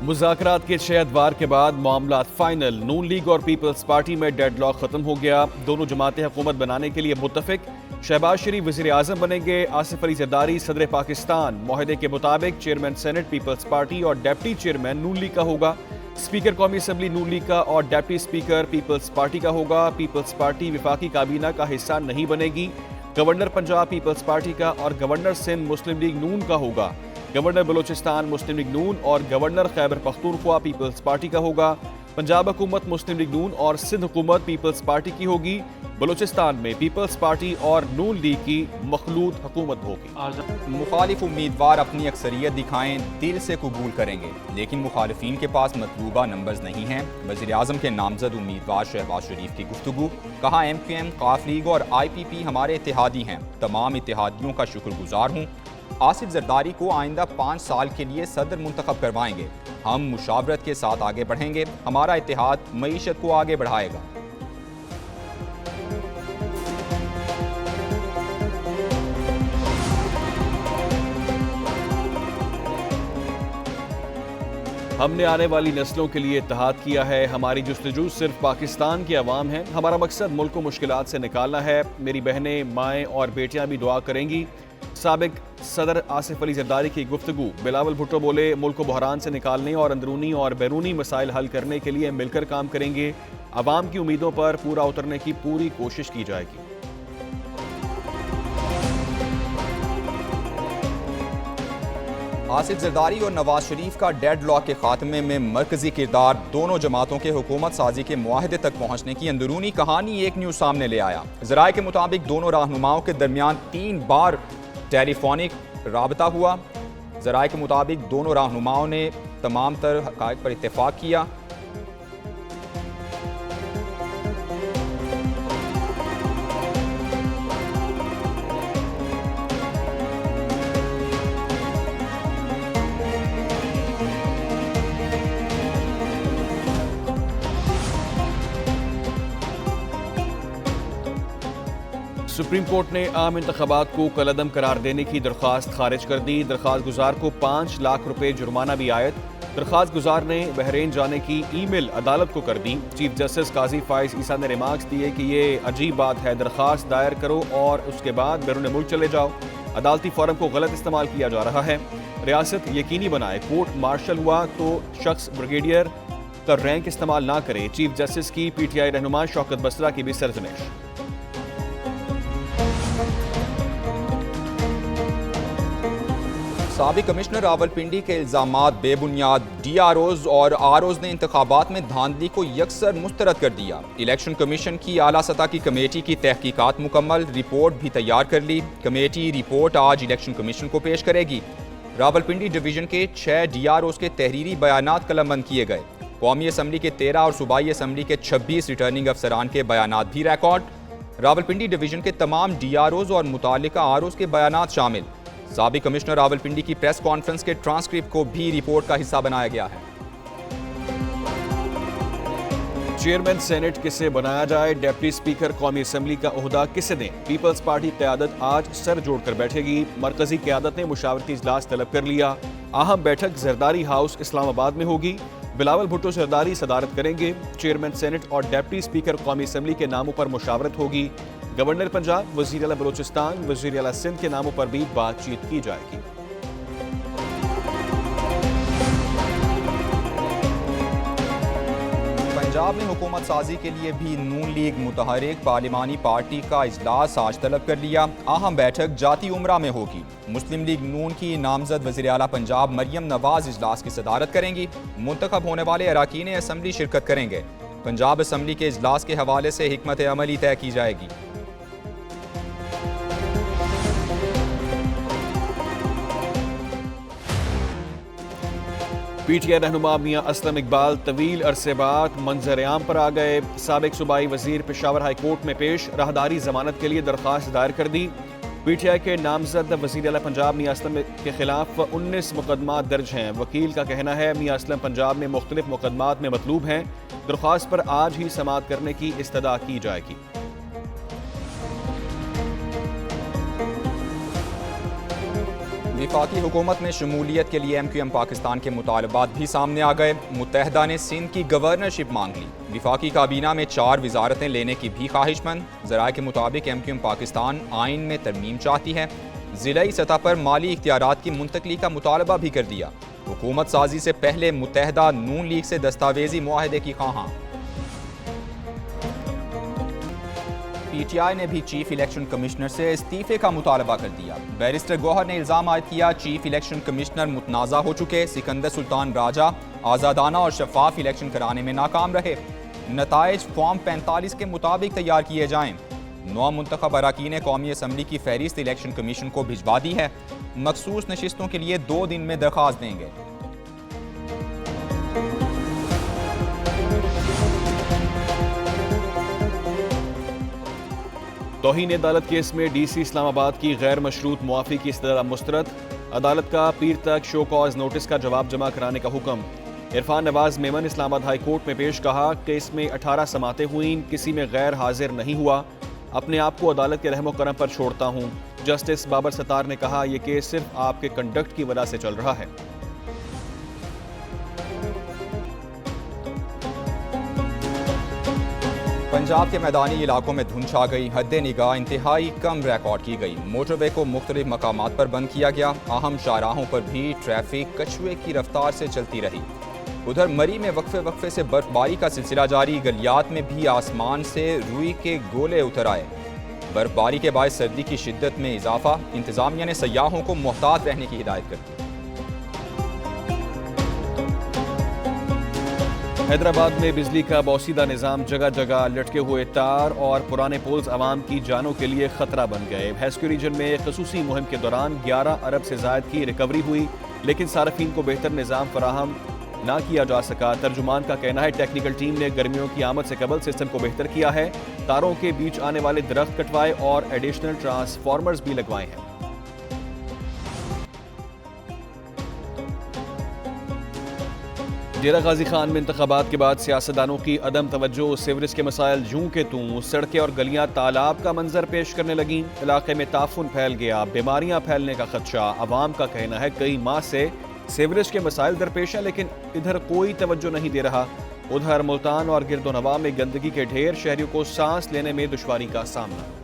مذاکرات کے 6 ادوار کے بعد معاملات فائنل۔ نون لیگ اور پیپلز پارٹی میں ڈیڈ لاک ختم ہو گیا۔ دونوں جماعتیں حکومت بنانے کے لیے متفق۔ شہباز شریف وزیر اعظم بنیں گے، آصف علی زرداری صدر پاکستان۔ معاہدے کے مطابق چیئرمین سینٹ پیپلز پارٹی اور ڈپٹی چیئرمین نون لیگ کا ہوگا۔ اسپیکر قومی اسمبلی نون لیگ کا اور ڈپٹی اسپیکر پیپلز پارٹی کا ہوگا۔ پیپلز پارٹی وفاقی کابینہ کا حصہ نہیں بنے گی۔ گورنر پنجاب پیپلز پارٹی کا اور گورنر سندھ مسلم لیگ نون کا ہوگا۔ گورنر بلوچستان مسلم لیگ نون اور governor Khyber Pakhtunkhwa Peoples party کا ہوگا۔ پنجاب حکومت مسلم لیگ نون اور سندھ حکومت پیپلز پارٹی کی ہوگی۔ بلوچستان میں پیپلز پارٹی اور نون لیگ کی مخلوط حکومت ہوگی۔ مخالف امیدوار اپنی اکثریت دکھائیں، دل سے قبول کریں گے، لیکن مخالفین کے پاس مطلوبہ نمبرز نہیں ہیں۔ وزیر اعظم کے نامزد امیدوار شہباز شریف کی گفتگو۔ کہا ایم کیو ایم، قاف لیگ اور آئی پی پی ہمارے اتحادی ہیں، تمام اتحادیوں کا شکر گزار ہوں۔ آصف زرداری کو آئندہ 5 سال کے لیے صدر منتخب کروائیں گے۔ ہم مشاورت کے ساتھ آگے بڑھیں گے، ہمارا اتحاد معیشت کو آگے بڑھائے گا۔ ہم نے آنے والی نسلوں کے لیے اتحاد کیا ہے، ہماری جستجو صرف پاکستان کے عوام ہیں، ہمارا مقصد ملک کو مشکلات سے نکالنا ہے۔ میری بہنیں، مائیں اور بیٹیاں بھی دعا کریں گی۔ سابق صدر آصف علی زرداری کی گفتگو۔ بلاول بھٹو بولے، ملک کو بحران سے نکالنے اور اندرونی اور بیرونی مسائل حل کرنے کے لیے مل کر کام کریں گے۔ عوام کی امیدوں پر پورا اترنے کی پوری کوشش کی جائے گی۔ آصف زرداری اور نواز شریف کا ڈیڈ لاک کے خاتمے میں مرکزی کردار دونوں جماعتوں کے حکومت سازی کے معاہدے تک پہنچنے کی اندرونی کہانی ایک نیوز سامنے لے آیا۔ ذرائع کے مطابق دونوں رہنماؤں کے درمیان 3 بار ٹیلی فونک رابطہ ہوا۔ ذرائع کے مطابق دونوں رہنماؤں نے تمام تر حقائق پر اتفاق کیا۔ سپریم کورٹ نے عام انتخابات کو کالعدم قرار دینے کی درخواست خارج کر دی۔ درخواست گزار کو 5 لاکھ روپے جرمانہ بھی عائد۔ درخواست گزار نے بحرین جانے کی ای میل عدالت کو کر دی۔ چیف جسٹس قاضی فائز عیسیٰ نے ریمارکس دیے کہ یہ عجیب بات ہے، درخواست دائر کرو اور اس کے بعد بیرون ملک چلے جاؤ۔ عدالتی فورم کو غلط استعمال کیا جا رہا ہے۔ ریاست یقینی بنائے، کورٹ مارشل ہوا تو شخص بریگیڈیئر کا رینک استعمال نہ کرے۔ چیف جسٹس کی پی ٹی آئی رہنما شوکت بسرا کی بھی سرزنش۔ سابق کمشنر راولپنڈی کے الزامات بے بنیاد، ڈی آر اوز اور آر اوز نے انتخابات میں دھاندلی کو یکسر مسترد کر دیا۔ الیکشن کمیشن کی اعلیٰ سطح کی کمیٹی کی تحقیقات مکمل، رپورٹ بھی تیار کر لی۔ کمیٹی رپورٹ آج الیکشن کمیشن کو پیش کرے گی۔ راولپنڈی ڈویژن کے 6 ڈی آر اوز کے تحریری بیانات قلم بند کیے گئے۔ قومی اسمبلی کے 13 اور صوبائی اسمبلی کے 26 ریٹرننگ افسران کے بیانات بھی ریکارڈ۔ راولپنڈی ڈویژن کے تمام ڈی آر اوز اور متعلقہ آر اوز کے بیانات شامل۔ سابق کمشنر راولپنڈی کی پریس کانفرنس کے ٹرانسکرپٹ کو بھی رپورٹ کا حصہ بنایا گیا ہے۔ چیئرمین سینٹ کسے بنایا جائے، ڈپٹی اسپیکر قومی اسمبلی کا عہدہ کسے دیں؟ پیپلز پارٹی قیادت آج سر جوڑ کر بیٹھے گی۔ مرکزی قیادت نے مشاورتی اجلاس طلب کر لیا۔ اہم بیٹھک زرداری ہاؤس اسلام آباد میں ہوگی۔ بلاول بھٹو زرداری صدارت کریں گے۔ چیئرمین سینٹ اور ڈپٹی اسپیکر قومی اسمبلی کے ناموں پر مشاورت ہوگی۔ گورنر پنجاب، وزیر اعلیٰ بلوچستان، وزیر اعلیٰ سندھ کے ناموں پر بھی بات چیت کی جائے گی۔ پنجاب میں حکومت سازی کے لیے بھی نون لیگ متحرک پارلیمانی پارٹی کا اجلاس آج طلب کر لیا۔ اہم بیٹھک جاتی امرا میں ہوگی۔ مسلم لیگ نون کی نامزد وزیر اعلیٰ پنجاب مریم نواز اجلاس کی صدارت کریں گی۔ منتخب ہونے والے اراکین اسمبلی شرکت کریں گے۔ پنجاب اسمبلی کے اجلاس کے حوالے سے حکمت عملی طے کی جائے گی۔ پی ٹی آئی رہنما میاں اسلم اقبال طویل عرصے بعد منظر عام پر آ گئے۔ سابق صوبائی وزیر پشاور ہائی کورٹ میں پیش، راہداری ضمانت کے لیے درخواست دائر کر دی۔ پی ٹی آئی کے نامزد وزیر اعلیٰ پنجاب میاں اسلم کے خلاف 19 مقدمات درج ہیں۔ وکیل کا کہنا ہے میاں اسلم پنجاب میں مختلف مقدمات میں مطلوب ہیں۔ درخواست پر آج ہی سماعت کرنے کی استدعا کی جائے گی۔ وفاقی حکومت میں شمولیت کے لیے ایم کیو ایم پاکستان کے مطالبات بھی سامنے آ گئے۔ متحدہ نے سندھ کی گورنرشپ مانگ لی۔ وفاقی کابینہ میں 4 وزارتیں لینے کی بھی خواہش مند۔ ذرائع کے مطابق ایم کیو ایم پاکستان آئین میں ترمیم چاہتی ہے۔ ضلعی سطح پر مالی اختیارات کی منتقلی کا مطالبہ بھی کر دیا۔ حکومت سازی سے پہلے متحدہ نون لیگ سے دستاویزی معاہدے کی خواہاں۔ پی ٹی آئی نے بھی چیف الیکشن کمشنر سے استعفے کا مطالبہ کر دیا۔ بیرسٹر گوہر نے الزام عائد کیا چیف الیکشن کمشنر متنازع ہو چکے، سکندر سلطان راجہ آزادانہ اور شفاف الیکشن کرانے میں ناکام رہے۔ نتائج فارم 45 کے مطابق تیار کیے جائیں۔ 9 منتخب اراکین قومی اسمبلی کی فہرست الیکشن کمیشن کو بھجوا دی ہے۔ مخصوص نشستوں کے لیے 2 دن میں درخواست دیں گے۔ توہین عدالت کیس میں ڈی سی اسلام آباد کی غیر مشروط معافی کی استدعا مسترد۔ عدالت کا پیر تک شو کاز نوٹس کا جواب جمع کرانے کا حکم۔ عرفان نواز میمن اسلام آباد ہائی کورٹ میں پیش، کہا کہ اس میں 18 سماعتیں ہوئیں، کسی میں غیر حاضر نہیں ہوا۔ اپنے آپ کو عدالت کے رحم و کرم پر چھوڑتا ہوں۔ جسٹس بابر ستار نے کہا یہ کیس صرف آپ کے کنڈکٹ کی وجہ سے چل رہا ہے۔ پنجاب کے میدانی علاقوں میں دھند چھا گئی، حد نگاہ انتہائی کم ریکارڈ کی گئی۔ موٹر وے کو مختلف مقامات پر بند کیا گیا، اہم شاہراہوں پر بھی ٹریفک کچھوے کی رفتار سے چلتی رہی۔ ادھر مری میں وقفے سے برف باری کا سلسلہ جاری، گلیات میں بھی آسمان سے روئی کے گولے اتر آئے۔ برف باری کے باعث سردی کی شدت میں اضافہ، انتظامیہ نے سیاحوں کو محتاط رہنے کی ہدایت کر دی۔ حیدرآباد میں بجلی کا بوسیدہ نظام، جگہ جگہ لٹکے ہوئے تار اور پرانے پولز عوام کی جانوں کے لیے خطرہ بن گئے۔ ہیسکیو ریجن میں خصوصی مہم کے دوران 11 ارب سے زائد کی ریکوری ہوئی، لیکن صارفین کو بہتر نظام فراہم نہ کیا جا سکا۔ ترجمان کا کہنا ہے ٹیکنیکل ٹیم نے گرمیوں کی آمد سے قبل سسٹم کو بہتر کیا ہے، تاروں کے بیچ آنے والے درخت کٹوائے اور ایڈیشنل ٹرانسفارمرز بھی لگوائے ہیں۔ ڈیرہ غازی خان میں انتخابات کے بعد سیاستدانوں کی عدم توجہ، سیوریج کے مسائل یوں کے توں، سڑکیں اور گلیاں تالاب کا منظر پیش کرنے لگیں۔ علاقے میں تعفن پھیل گیا، بیماریاں پھیلنے کا خدشہ۔ عوام کا کہنا ہے کئی ماہ سے سیوریج کے مسائل درپیش ہیں، لیکن ادھر کوئی توجہ نہیں دے رہا۔ ادھر ملتان اور گرد و نواح میں گندگی کے ڈھیر، شہریوں کو سانس لینے میں دشواری کا سامنا۔